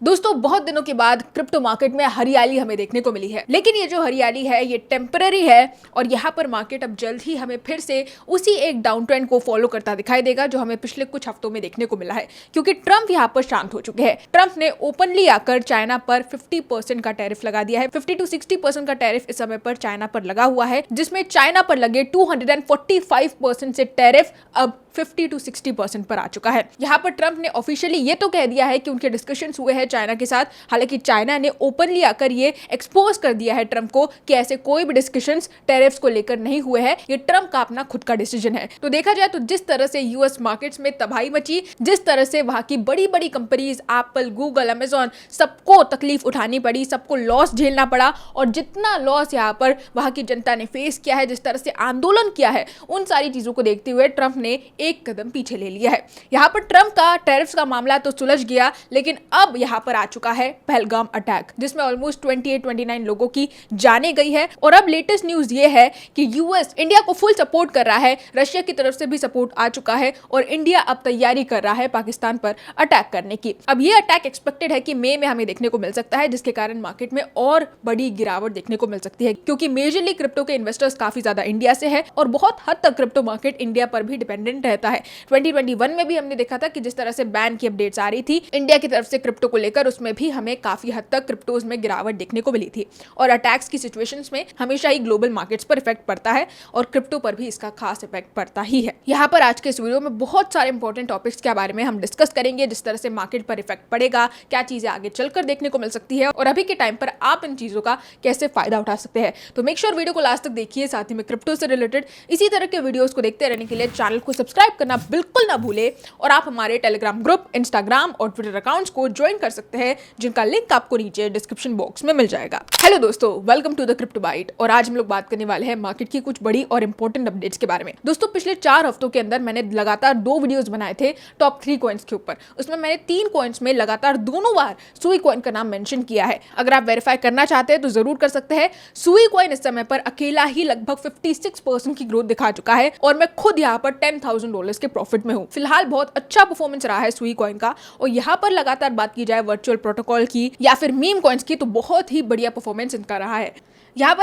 दोस्तों बहुत दिनों के बाद क्रिप्टो मार्केट में हरियाली हमें देखने को मिली है, लेकिन ये जो हरियाली है ये टेम्पररी है और यहाँ पर मार्केट अब जल्द ही हमें फिर से उसी एक डाउन ट्रेंड को फॉलो करता दिखाई देगा जो हमें पिछले कुछ हफ्तों में देखने को मिला है, क्योंकि ट्रंप यहाँ पर शांत हो चुके हैं। ट्रंप ने ओपनली आकर चाइना पर 50% का टैरिफ लगा दिया है। 50 to 60% का टैरिफ इस समय पर चाइना पर लगा हुआ है, जिसमें चाइना पर लगे 245% से टैरिफ अब 50 to 60% पर आ चुका है। यहाँ पर ट्रंप ने ऑफिशियली ये तो कह दिया है कि उनके डिस्कशंस हुए हैं चाइना के साथ, हालांकि चाइना ने ओपनली आकर ये एक्सपोज कर दिया है ट्रंप को कि ऐसे कोई भी डिस्कशंस टैरिफ्स को लेकर नहीं हुए हैं, ये ट्रंप का अपना खुद का डिसीजन है। तो देखा जाए तो जिस तरह से यूएस मार्केट्स में तबाही मची, जिस तरह से वहां की बड़ी बड़ी कंपनीज एप्पल, गूगल, अमेजॉन सबको तकलीफ उठानी पड़ी, सबको लॉस झेलना पड़ा, और जितना लॉस यहाँ पर वहां की जनता ने फेस किया है, जिस तरह से आंदोलन किया है, उन सारी चीजों को देखते हुए ट्रंप ने एक कदम पीछे ले लिया है। यहाँ पर ट्रंप का टैरिफ्स का मामला तो सुलझ गया, लेकिन अब यहाँ पर आ चुका है पहलगाम अटैक, जिसमें ऑलमोस्ट 28-29 लोगों की जाने गई है। और अब लेटेस्ट न्यूज ये है कि यूएस इंडिया को फुल सपोर्ट कर रहा है, रशिया की तरफ से भी सपोर्ट आ चुका है और इंडिया अब तैयारी कर रहा है पाकिस्तान पर अटैक करने की। अब ये अटैक एक्सपेक्टेड है कि मई में हमें देखने को मिल सकता है, जिसके कारण मार्केट में और बड़ी गिरावट देखने को मिल सकती है, क्योंकि मेजरली क्रिप्टो के इन्वेस्टर्स काफी ज्यादा इंडिया से है और बहुत हद तक क्रिप्टो मार्केट इंडिया पर भी डिपेंडेंट रहता है। 2021 में भी हमने देखा था कि जिस तरह से बैन की अपडेट्स आ रही थी इंडिया की तरफ से क्रिप्टो को लेकर, उसमें भी हमें काफी हद तक क्रिप्टोज में गिरावट देखने को मिली थी। और अटैक्स की सिचुएशंस में हमेशा ही ग्लोबल मार्केट्स पर इफेक्ट पड़ता है और क्रिप्टो पर भी इसका खास इफेक्ट पड़ता ही है। यहाँ पर आज के इस वीडियो में बहुत सारे इंपॉर्टेंट टॉपिक्स के बारे में हम डिस्कस करेंगे, जिस तरह से मार्केट पर इफेक्ट पड़ेगा, क्या चीजें आगे चलकर देखने को मिल सकती है और अभी के टाइम पर आप इन चीजों का कैसे फायदा उठा सकते हैं। तो मेक श्योर वीडियो को लास्ट तक देखिए। साथ ही में क्रिप्टो से रिलेटेड इसी तरह के वीडियोस को देखते रहने के लिए चैनल को सब्सक्राइब करना बिल्कुल ना भूले और आप हमारे टेलीग्राम ग्रुप, इंस्टाग्राम और ट्विटर अकाउंट्स को ज्वाइन कर सकते हैं, जिनका लिंक आपको नीचे डिस्क्रिप्शन बॉक्स में मिल जाएगा। हेलो दोस्तों, welcome to the crypto byte. और आज हम लोग बात करने वाले हैं मार्केट की कुछ बड़ी और इंपॉर्टेंट अपडेट्स के बारे में। दोस्तों पिछले 4 हफ्तों के अंदर मैंने लगातार 2 वीडियोस बनाए थे टॉप 3 कॉइन्स के ऊपर। उसमें मैंने 3 कॉइन्स में लगातार दोनों बार सुई कॉइन का नाम मेंशन किया है। अगर आप वेरीफाई करना चाहते हैं तो जरूर कर सकते हैं। सुई कॉइन इस समय पर अकेला ही लगभग 56% की ग्रोथ दिखा चुका है और मैं खुद यहाँ पर $10,000 के प्रॉफिट में हूँ। फिलहाल बहुत अच्छा परफॉर्मेंस रहा है सुई कॉइन का। और यहाँ पर लगातार बात की जाए वर्चुअल प्रोटोकॉल की या फिर मीम कॉइन्स की, तो बहुत ही बढ़िया परफॉर्मेंस इनका रहा है। यहाँ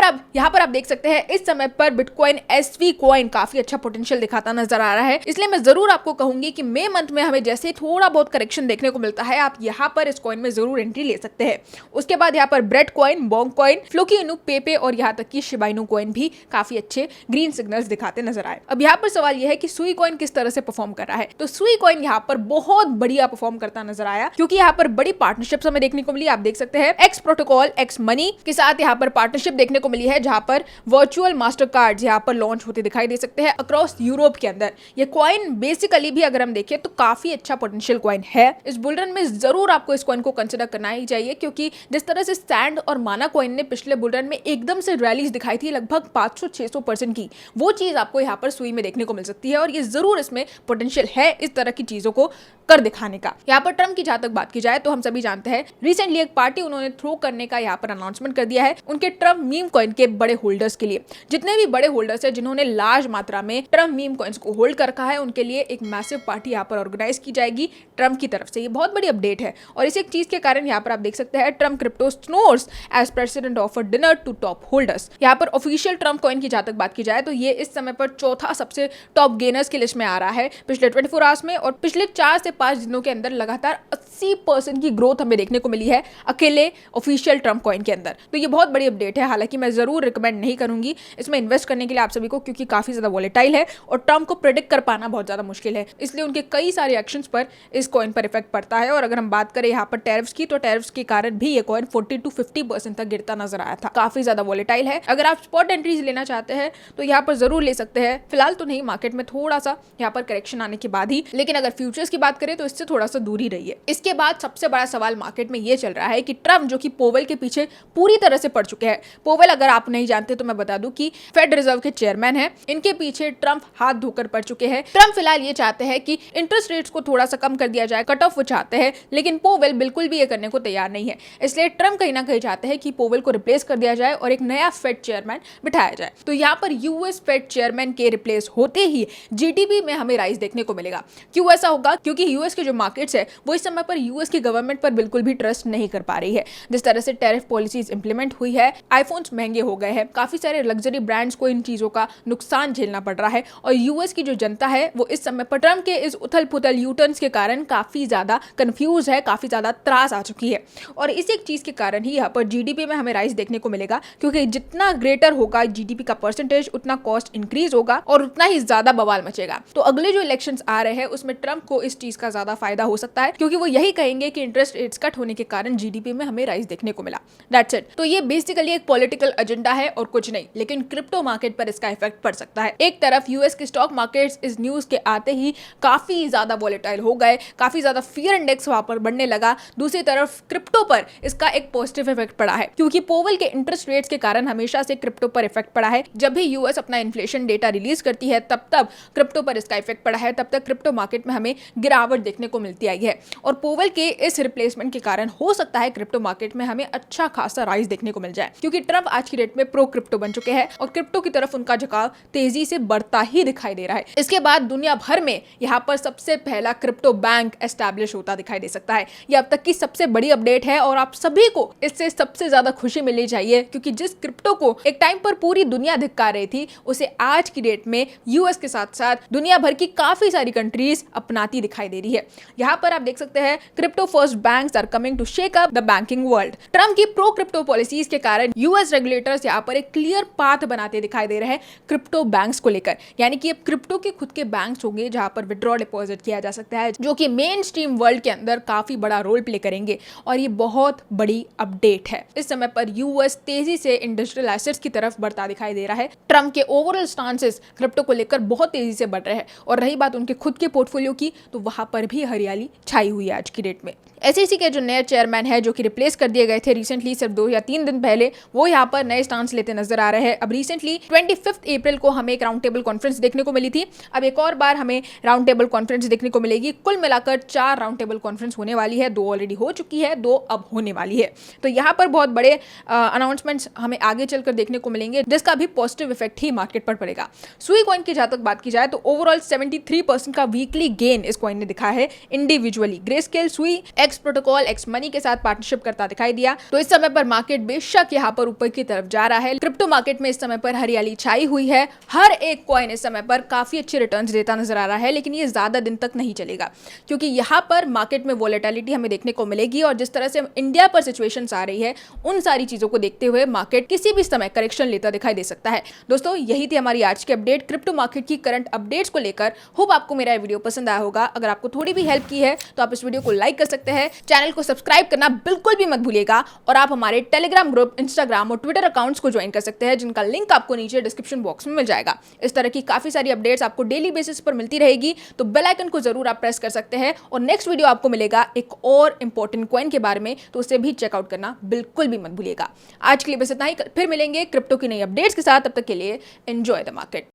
पर आप देख सकते हैं इस समय पर बिटकॉइन एसवी कॉइन काफी अच्छा पोटेंशियल दिखाता नजर आ रहा है। इसलिए मैं जरूर आपको कहूंगी कि मई मंथ में हमें जैसे थोड़ा बहुत करेक्शन देखने को मिलता है, आप यहाँ पर इस कॉइन में जरूर एंट्री ले सकते हैं। उसके बाद यहाँ पर bread coin, Bong coin, Floki इनू, पेपे और यहाँ तक कि शिबा इनू कॉइन भी काफी अच्छे ग्रीन सिग्नल्स दिखाते नजर आए। अब यहाँ पर सवाल यह है कि सुई कॉइन किस तरह से परफॉर्म कर रहा है। तो सुई कॉइन यहाँ पर बहुत बढ़िया परफॉर्म करता नजर आया, क्योंकि यहाँ पर बड़ी पार्टनरशिप हमें देखने को मिली। आप देख सकते हैं एक्स प्रोटोकॉल, एक्स मनी के साथ यहाँ पर पार्टनरशिप देखने को मिली है, जहां पर वर्चुअल मास्टर कार्ड्स यहां पर लॉन्च होते दिखाई दे सकते हैं अक्रॉस यूरोप के अंदर। ये कॉइन बेसिकली भी अगर हम देखें तो काफी अच्छा पोटेंशियल कॉइन है। इस बुलरन में जरूर आपको इस कॉइन को कंसीडर करना ही चाहिए, क्योंकि जिस तरह से सैंड और माना कॉइन ने पिछले बुलरन में एकदम से रैलीज दिखाई थी लगभग 500-600% की, वो चीज आपको यहाँ पर सुई में देखने को मिल सकती है और ये जरूर इसमें पोटेंशियल है इस तरह की चीजों को कर दिखाने का। यहाँ पर ट्रंप की जहां तक बात की जाए तो हम सभी जानते हैं रिसेंटली एक पार्टी उन्होंने थ्रो करने का यहाँ पर अनाउंसमेंट कर दिया है उनके ट्रंप मीम कॉइन के बड़े होल्डर्स के लिए। जितने भी बड़े होल्डर्स हैं जिन्होंने लार्ज मात्रा में ट्रंप मीम कॉइन्स को होल्ड कर रखा है, उनके लिए एक मैसिव पार्टी यहाँ पर ऑर्गेनाइज की जाएगी ट्रंप की तरफ से। ये बहुत बड़ी अपडेट है और इस एक चीज के कारण यहाँ पर आप देख सकते हैं Trump crypto snores as president offer dinner to top holders. यहाँ पर ऑफिशियल ट्रंप कॉइन की जहां तक बात की जाए तो ये इस समय पर चौथा सबसे टॉप गेनर्स की लिस्ट में आ रहा है पिछले 24 आवर्स में, और पिछले 4 से 5 दिनों के अंदर लगातार 80% की ग्रोथ हमें देखने को मिली है अकेले ऑफिशियल ट्रंप कॉइन के अंदर। तो ये बहुत बड़ी अपडेट है। हालांकि मैं जरूर रिकमेंड नहीं करूंगी इसमें इन्वेस्ट करने के लिए आप सभी को, क्योंकि काफी ज्यादा वॉलेटाइल है और ट्रंप को प्रेडिक्ट कर पाना बहुत ज्यादा मुश्किल है। इसलिए उनके कई सारे एक्शंस पर इस कॉइन पर इफेक्ट पड़ता है। और अगर हम बात करें यहाँ पर टैरिफ्स की, तो टैरिफ्स के कारण भी ये कॉइन 40 to 50% तक गिरता नजर आया था। काफी ज्यादा वॉलेटाइल है। अगर आप स्पॉट एंट्रीज लेना चाहते हैं तो यहाँ पर जरूर ले सकते हैं। फिलहाल तो नहीं, मार्केट में थोड़ा सा यहाँ पर करेक्शन आने के बाद ही, लेकिन अगर फ्यूचर्स की बात करें तो इससे थोड़ा सा दूर ही रही है। इसके बाद सबसे बड़ा सवाल मार्केट में ये चल रहा है कि ट्रंप जो कि पोवेल के पीछे पूरी तरह से पड़ चुके हैं। पोवेल अगर आप नहीं जानते तो मैं बता दूं कि फेड रिजर्व के चेयरमैन हैं, इनके पीछे ट्रंप हाथ धोकर पड़ चुके हैं। ट्रंप फिलहाल ये चाहते हैं कि इंटरेस्ट रेट्स को थोड़ा सा कम कर दिया जाए, कट ऑफ वो चाहते हैं, लेकिन पोवेल बिल्कुल भी ये करने को तैयार नहीं है। इसलिए ट्रंप कहीं ना कहीं चाहते हैं कि पोवेल को रिप्लेस कर दिया जाए और एक नया फेड चेयरमैन बिठाया जाए। तो यहाँ पर यूएस फेड चेयरमैन के रिप्लेस होते ही जीडीपी में हमें राइज देखने को मिलेगा। क्यों ऐसा होगा? क्योंकि यूएस के जो मार्केट्स है वो इस समय पर यूएस की गवर्नमेंट पर बिल्कुल भी ट्रस्ट नहीं कर पा रही है। जिस तरह से टैरिफ पॉलिसीज इंप्लीमेंट हुई है, आईफोन्स महंगे हो गए हैं, काफी सारे लग्जरी ब्रांड्स को इन चीजों का नुकसान झेलना पड़ रहा है और यूएस की जो जनता है वो इस समय पर ट्रम्प के इस उथल पुथल यूटर्न्स के कारण काफी ज्यादा कंफ्यूज है, काफी ज्यादा त्रास आ चुकी है। और इसी एक चीज के कारण ही यहाँ पर जीडीपी में हमें राइज देखने को मिलेगा, क्योंकि जितना ग्रेटर होगा जीडीपी का परसेंटेज उतना कॉस्ट इंक्रीज होगा और उतना ही ज्यादा बवाल मचेगा। तो अगले जो इलेक्शंस आ रहे हैं उसमें ट्रम्प को इस चीज का ज्यादा फायदा हो सकता है, क्योंकि वो यही कहेंगे कि इंटरेस्ट रेट्स कट होने के कारण जीडीपी में हमें राइज देखने को मिला। That's it. तो ये बेसिकली एक पॉलिटिकल एजेंडा है और कुछ नहीं, लेकिन क्रिप्टो मार्केट पर इसका इफेक्ट पड़ सकता है। एक तरफ यूएस के स्टॉक मार्केट्स इस न्यूज के आते ही काफी ज्यादा वॉलेटाइल हो गए, काफी ज्यादा फियर इंडेक्स वहां पर बढ़ने लगा। दूसरी तरफ क्रिप्टो पर इसका एक पॉजिटिव इफेक्ट पड़ा है, क्योंकि पोवेल के इंटरेस्ट रेट्स के कारण हमेशा से क्रिप्टो पर इफेक्ट पड़ा है। जब भी यूएस अपना इन्फ्लेशन डेटा रिलीज करती है तब तब क्रिप्टो पर इसका इफेक्ट पड़ा है, तब तक क्रिप्टो मार्केट में हमें गिरावट देखने को मिलती आई है। और पोवेल के इस रिप्लेसमेंट के कारण हो सकता है क्रिप्टो मार्केट में हमें अच्छा खासा राइज देखने को मिल जाए, क्योंकि ट्रम्प आज की डेट में प्रो क्रिप्टो बन चुके हैं और क्रिप्टो की तरफ उनका झुकाव तेजी से बढ़ता ही दिखाई दे रहा है। इसके बाद दुनिया भर में यहाँ पर सबसे पहला क्रिप्टो बैंक एस्टैब्लिश होता दिखाई दे सकता है। ये अब तक की सबसे बड़ी अपडेट है और आप सभी को इससे सबसे ज्यादा खुशी मिलनी चाहिए, क्योंकि जिस क्रिप्टो को एक टाइम पर पूरी दुनिया धिक्कार रही थी उसे आज की डेट में यूएस के साथ साथ दुनिया भर की काफी सारी कंट्रीज अपनाती दिखाई दे रही है। यहाँ पर आप देख सकते हैं crypto first banks are coming to shake up the banking world. Trump की प्रो क्रिप्टो पॉलिसीज के कारण यूएस रेगुलेटर्स यहाँ पर एक क्लियर पाथ बनाते दिखाई दे रहे हैं क्रिप्टो बैंक्स को लेकर, यानी कि अब क्रिप्टो के खुद के बैंक्स होंगे जहां पर विड्रॉ डिपॉजिट किया जा सकता है, जो कि मेन स्ट्रीम वर्ल्ड के अंदर काफी बड़ा रोल प्ले करेंगे। और ये बहुत बड़ी अपडेट है। इस समय पर यूएस तेजी से इंडस्ट्रियल एसेट्स की तरफ बढ़ता दिखाई दे रहा है। ट्रम्प के ओवरऑल स्टांसेस क्रिप्टो को लेकर बहुत तेजी से बढ़ रहे हैं और रही बात उनके खुद के पोर्टफोलियो की, तो वहां पर भी हरियाली छाई हुई है आज की डेट में। एसईसी के जो नए चेयरमैन है, जो कि रिप्लेस कर दिए गए थे रिसेंटली, सिर्फ 2 या 3 दिन पहले, वो यहाँ पर नए स्टांस लेते नजर आ रहे हैं। अब रिसेंटली 25 अप्रैल को हमें एक राउंड टेबल कॉन्फ्रेंस देखने को मिली थी। अब एक और बार हमें राउंड टेबल कॉन्फ्रेंस देखने को मिलेगी। कुल मिलाकर 4 राउंड टेबल कॉन्फ्रेंस होने वाली है। 2 ऑलरेडी हो चुकी है, 2 अब होने वाली है। तो यहाँ पर बहुत बड़े अनाउंसमेंट्स हमें आगे चलकर देखने को मिलेंगे, जिसका भी पॉजिटिव इफेक्ट ही मार्केट पर पड़ेगा। सुई कॉइन की जहां तक बात की जाए तो ओवरऑल 73% का वीकली गेन इस कॉइन ने दिखा है इंडिविजुअली। ग्रेस्केल, सुई, एक्स प्रोटोकॉल, एक्स मनी के साथ पार्टनरशिप करता दिखाई दिया। तो इस समय पर मार्केट बेशक यहाँ पर ऊपर की तरफ जा रहा है। क्रिप्टो मार्केट में इस समय पर हरियाली छाई हुई है। हर एक कॉइन इस समय पर काफी अच्छे रिटर्न्स देता नजर आ रहा है, लेकिन ये ज्यादा दिन तक नहीं चलेगा, क्योंकि यहाँ पर मार्केट में वोलेटिलिटी हमें देखने को मिलेगी और जिस तरह से इंडिया पर सिचुएशंस आ रही है उन सारी चीजों को देखते हुए मार्केट किसी भी समय करेक्शन लेता दिखाई दे सकता है। दोस्तों, यही थी हमारी आज की अपडेट क्रिप्टो मार्केट की करंट अपडेट्स को लेकर। होप आपको मेरा वीडियो पसंद आया होगा। अगर आपको थोड़ी भी हेल्प की है तो आप इस वीडियो को लाइक कर सकते हैं। चैनल को सब्सक्राइब करना बिल्कुल भी मत भूलिएगा और आप हमारे टेलीग्राम ग्रुप, इंस्टाग्राम और ट्विटर अकाउंट्स को ज्वाइन कर सकते हैं, जिनका लिंक आपको नीचे डिस्क्रिप्शन बॉक्स में मिल जाएगा। इस तरह की काफी सारी अपडेट्स आपको डेली बेसिस पर मिलती रहेगी, तो बेल आइकन को जरूर आप प्रेस कर सकते हैं। और नेक्स्ट वीडियो आपको मिलेगा एक और इंपॉर्टेंट कॉइन के बारे में, तो उसे भी चेकआउट करना बिल्कुल भी मत भूलिएगा। आज के लिए बस इतना ही, फिर मिलेंगे क्रिप्टो की नई अपडेट्स के साथ। तब तक के लिए एंजॉय द मार्केट।